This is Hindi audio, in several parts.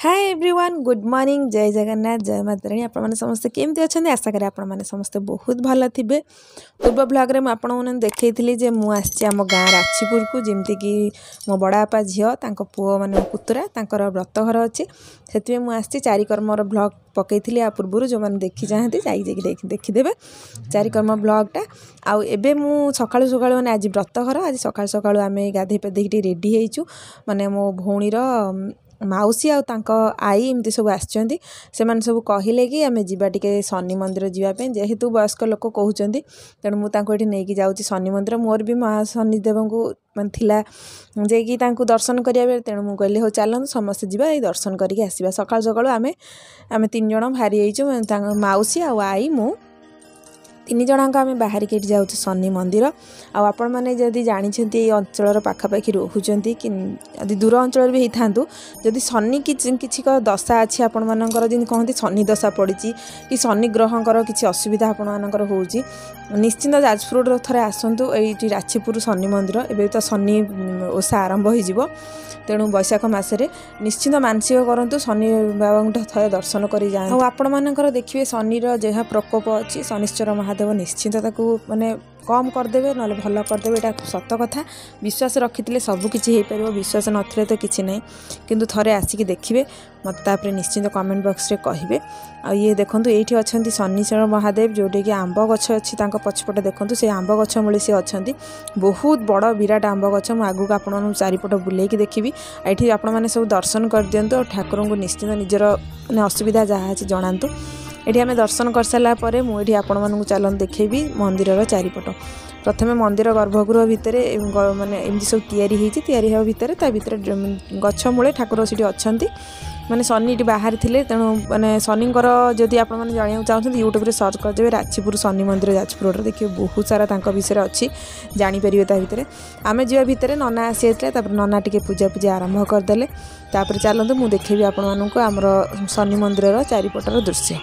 हाय एवरीवन गुड मॉर्निंग जय जगन्नाथ जय माता रानी आपण मैंने समस्ते केमती अच्छा आशा करें आपण मैंने समस्ते बहुत भल थे। पूर्व ब्लॉग में आपने देखी जे मुझे आम गाँ राछीपुर को जमती कि मो बड़ापा झील पुओ माने पुतुरा तांकर व्रत घर अच्छे से मुझे चारिकर्मर ब्लॉग पकई आ पूर्व जो मैंने देखी चाहती देखीदे चारिकर्म ब्लॉगटा आउ एबे मु सकाळु सकाळु माने आज व्रत घर आज सकाळु सकाळु आम गाधे पाधे रेडी होइचु माने मो भौणीर माउसी आ आई एमती सब आसचंदी से सब कहले कि आम जीवा टिके शनि मंदिर जीवाई जेहेतु वयस्क लोक कहते तेणु मुझे नहीं जाऊँगी शनि मंदिर मोर भी शनिदेव को थिला जे कि दर्शन करिया तेणु मुझे कहली हो चलत समस्ते जीवा दर्शन करके आसवा सकाल सकाल आम 3 जन बाहरी जाइचु माउसी आई मु 3 जनाक आम बाहर के जाऊँ शनि मंदिर आपण मैंने जदि जानते अंचल पाखापाखि रोचंती कि यदि दूर अंचल भी होता जदि शनि किसी दशा अच्छी आपण मानकर जमी कहते शनि दशा पड़ी कि शनि ग्रहंकर किसी असुविधा आपण मानकर हो निश्चिंत जाजपुर थे आसतु ये राछीपुर शनि मंदिर एवं तो शनि ओषा आरंभ हो तेणु बैशाख मसरे निश्चिंत मानसिक करूँ शनि बाबा थे दर्शन कर जाए आपण मानकर देखिए शनिर जहाँ प्रकोप अच्छी शनिश्चर महादेव निश्चिंत माने कम करदे ना भल करदे यहाँ सत कथा विश्वास रखी सबकि हो पार विश्वास नथिले तो किसी ना किंतु थरे आसिक देखिए मत निश्चिंत कमेंट बॉक्स रे कहिबे आ ये देखो ये अच्छा शनिश्चर महादेव जोटे कि आंब गछ अच्छी पछपटे देखो से आंब गछ मूले सी अच्छा बहुत बड़ विराट आंब गछ मुझे आगू आपण चारिपट बुलेकी देखी ये आपण मैंने सब दर्शन कर दिंतु ठाकुर को निश्चिंत निजर असुविधा जहाँ अच्छी जनातु ये आम दर्शन कर सारापर मुझे आपण मानू चलन देखेबी मंदिर चारिपट प्रथमे मंदिर गर्भगृह भितर माने एमती सब तैयारी हो भितर गछ मूले ठाकुर सीटी अच्छा माने शनि बाहर थिले तेणु माने शनिकर जदि आपण मैंने जाना चाहते यूट्यूब रे सर्च करदे राछीपुर शनि मंदिर जाजपुर देखिए बहुत सारा विषय अच्छी जानीपर भितर आम जा भितर नना आसी जाता नना टिके पूजा पूजा आरंभ करदे तापर चलते मुझे देखेबी आपण मानक आमर शनि मंदिर चारिपटर दृश्य।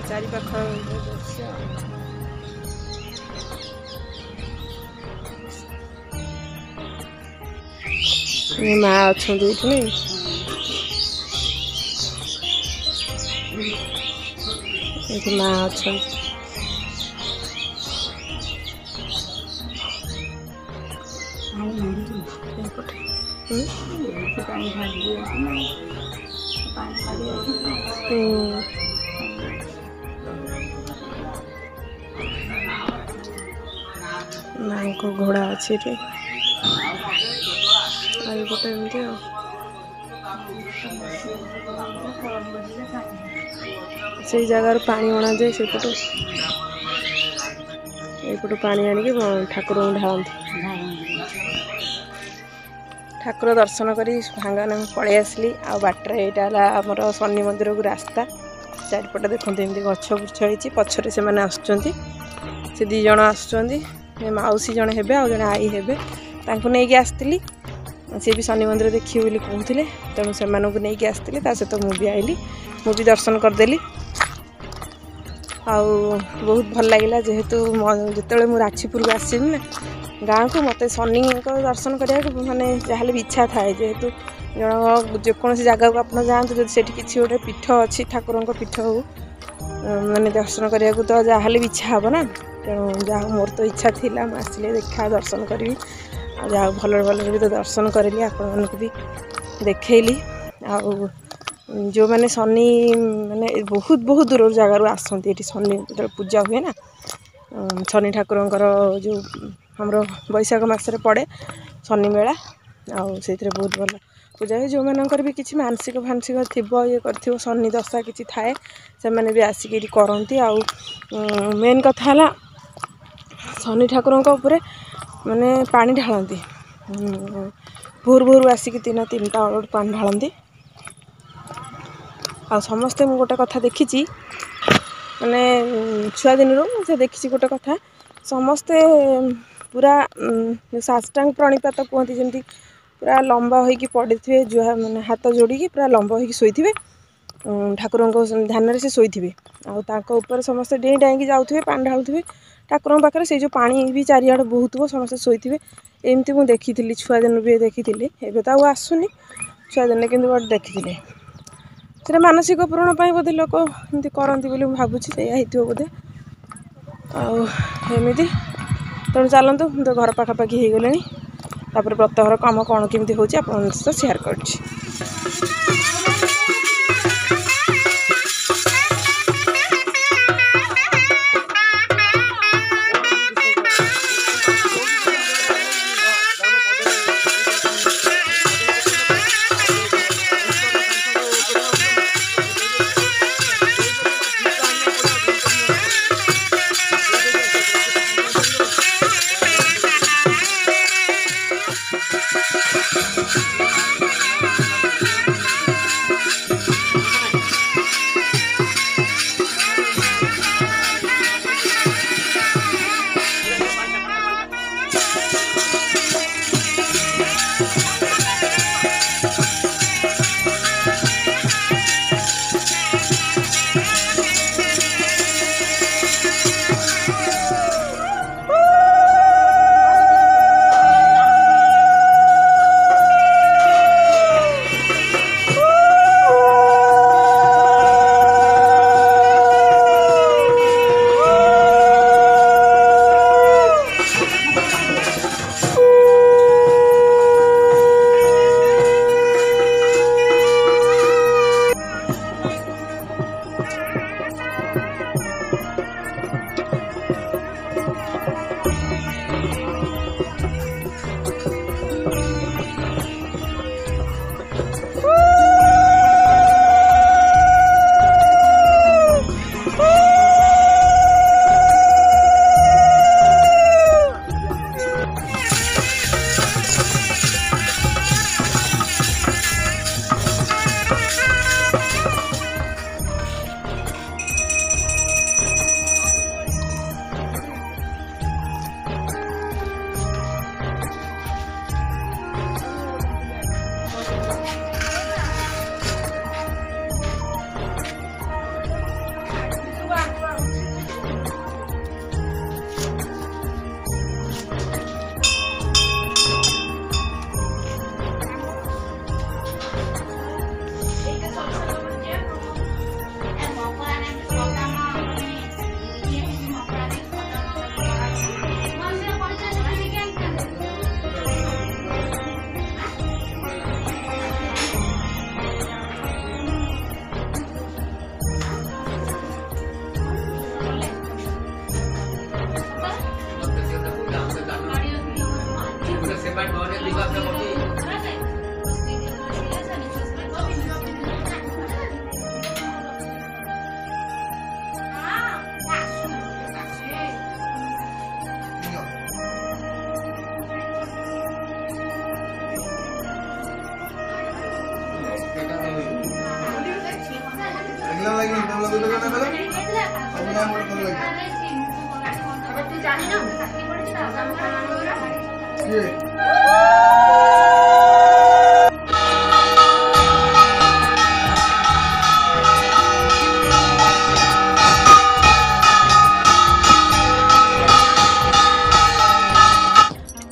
चारि पाख दृश्य माँ अच्छा माँ अच्छा माँ को घोड़ा अच्छी रे गोटे एमती से जगार पानी अणा जाए से पटू पानी आणिक ठाकुर ढालती ठाकुर दर्शन करी भांगा पलि आसली आ बाटर यहाँ आमर शनि मंदिर को रास्ता चारिपट देखते एमती गछ बुछ होती पछरे से मैंने आसुँच से 2 जन आसुँच माउसी जन हे आ जन आई हे नहीं आसती सी भी शनि मंदिर देखिए बोली कहते तेणु से नहीं आसती सहित मुझे आईली मुझे दर्शन करदेली बहुत भल लगे जेहेतु जिते मुझे राछीपुर को आसी ना गाँव को मत शनि को दर्शन करने माने जहाँ भी इच्छा थाए जेहेतु जन जेकोसी जगह को आप जातु जो किसी गोटे पीठ अच्छी ठाकुर पीठ हो माने दर्शन करने को तो जहाँ भी इच्छा हम ना तेणु जहाँ मोर तो इच्छा थी मुझे देखा दर्शन करी जहाँ भल भल भी तो दर्शन करेली आपण भी देखली आ जो मैंने शनि माने बहुत बहुत दूर जगार आसती ये शनि जो पूजा हुए ना शनि ठाकुर जो हमर बैशाख मसरे पड़े शनि मेला से बहुत भल पूजा हुए जो मानकर भी किसी मानसिक फानसिक थी ये कर शनि दशा किसी थाए से मैंने भी आसिक करती आ मेन कथा है शनि ठाकुर उपरे माने पानी ढालती भोर भोर आसिक 3टा बेलू पानी ढालती आ समस्ते मु गोटे कथा देखी माने छुआ दिन से देखी गोटे कथा समस्ते पूरा साष्टांग प्रणिपात कहती जमी पूरा लंबा होइकी पड़े जुहा माने हाथ जोड़ी पूरा लंबा होइकी शोइथिबे ठाकुर को ध्यान से शोइथिबे आउर समस्त डेई डाई जाऊे पानी ढालुवे ठाकुर पाखे से जो पानी भी चारिआड़ बहुत समस्त शोइथिबे एमती मुझे देखी छुआ दिन भी देखी एबे तो आसुनी छुआ दिन कि देखी से मानसिक पूरण बोधे लोक एमती करती बोली भावुँ बोधे आमती तेणु चलतु तो घर पाखापाखि हो गले व्रतघर कम कौन केमती हो सेयार कर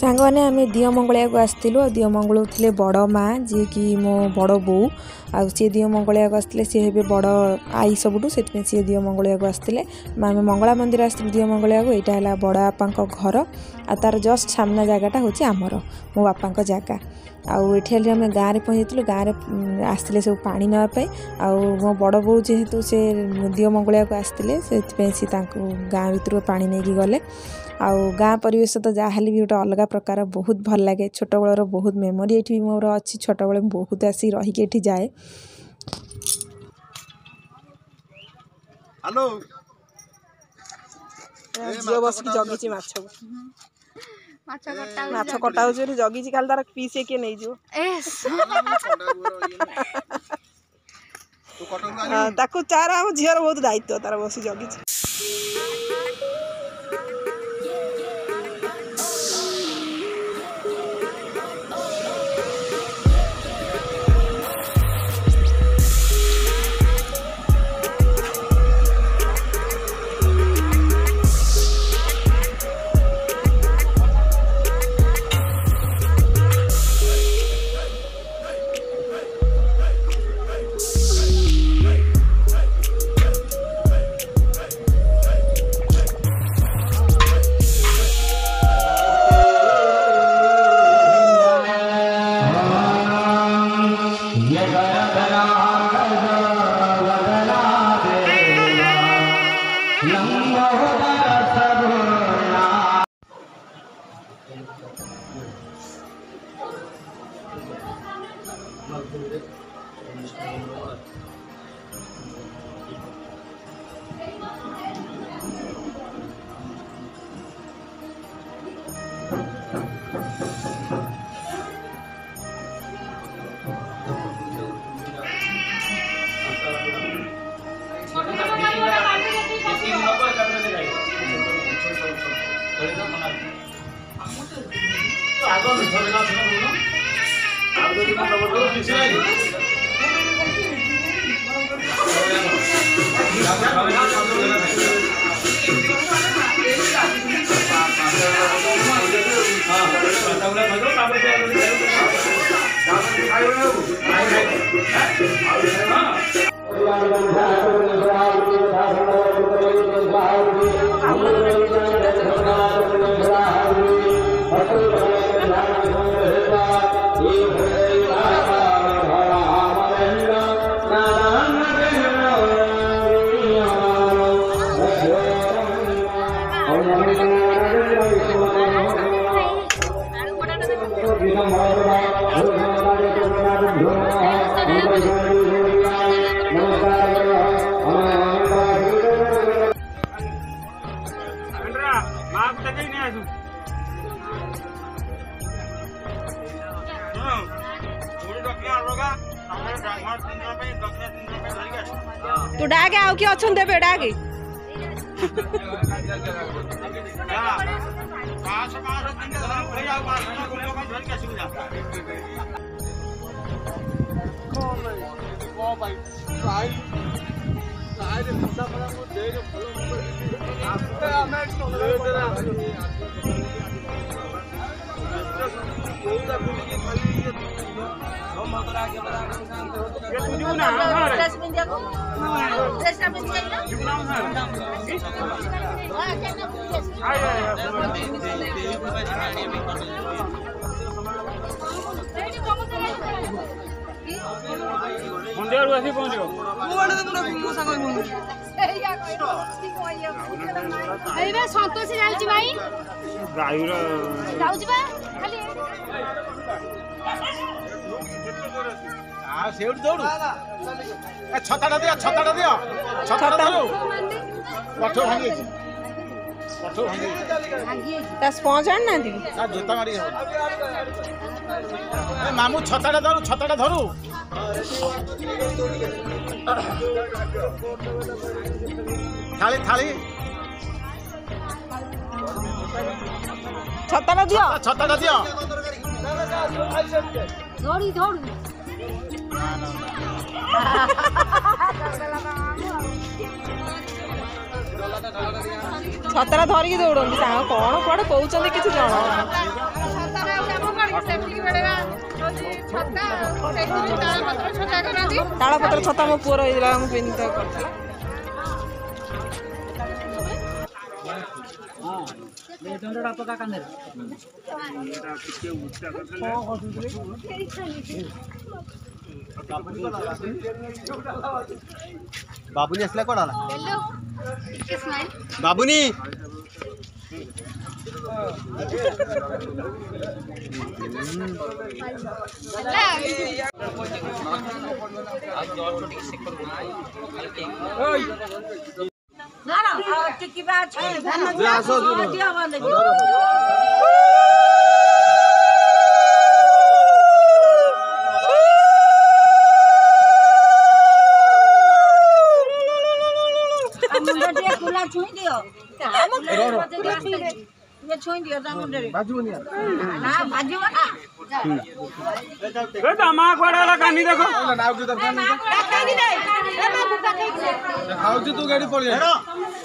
सांग मैंने आम दियो मंगलिया को आसलु दियो मंगलू थे बड़ माँ जी कि मो बड़ बो आ सी दियो मंगलिया को आसते सी हे बड़ आई सबुठ से सी दियो मंगलिया को आसते आम मंगला मंदिर आसलु दियो मंगलिया को यहाँ है बड़ बापा घर आ तार जस्ट सामना जगटा हूँ आमर मो बापा जगह आउ ये आम गाँव में पहुँचलु गाँव आसते सब पा नापी मो बड़ बो जेहेतु से दियो मंगलिया को आसते से गाँव भर पा नहीं गले आउ गाँ परिवेश तो जहाँ भी गोटे अलग प्रकार बहुत भल लगे छोट बेलर बहुत मेमोरी ये मोर अच्छी छोट बेले बहुत आसी रहीकि जाए। हेलो झील बस जगी माछ कटा हो जगी काल तार पीस किए नहीं जो तार आम झीर बहुत दायित्व तार बस जगी तू डाके आउ कि अच्छन देबे डाके संतोषी जाऊँ भाई जाऊँ खाली छताटा दिया छताटा दिया छताटा दो पठो भांगी पठो भांगी ता स्पंज आन ना दी आ जोता मारी ए मामू छताटा धरू थाली थाली छताटा दियो छताटा दियो दौड़ी दौड़ छतरा धरिकी दौड़ती कौन कौन कौन किसी जन ताल पत्र छता मो पुअर पिंध बाबुनी असला कोण आला बाबुनी ना ना टिकी बात है छुई दियो ये छुई दियो ता मुंडे बाजूनी ना बाजूवा ना ए तमा कोडाला कानी देखो नाव की दरकार नहीं कानी दे ए मा बुका कहि खाऊ जी तू गाड़ी पड़ जा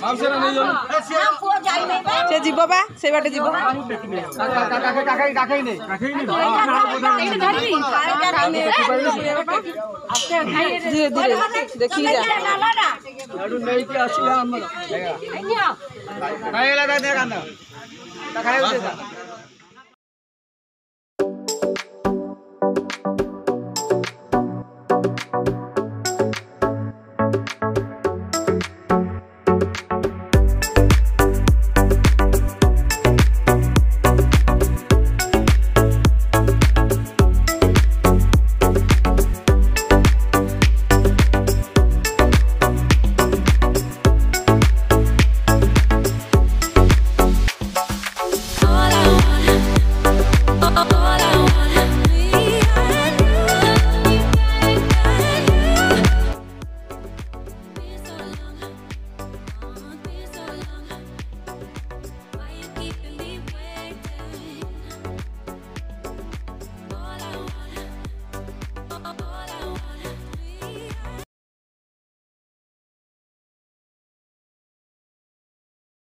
माउसे ना नहीं जाऊ को जाई नहीं से जीवो बा से बाटे जीवो काकाई नहीं एने धरबी धीरे धीरे देखी जा गाड़ी नहीं के असला हमर आइया नहीं लगा दे कांदा खाए उसे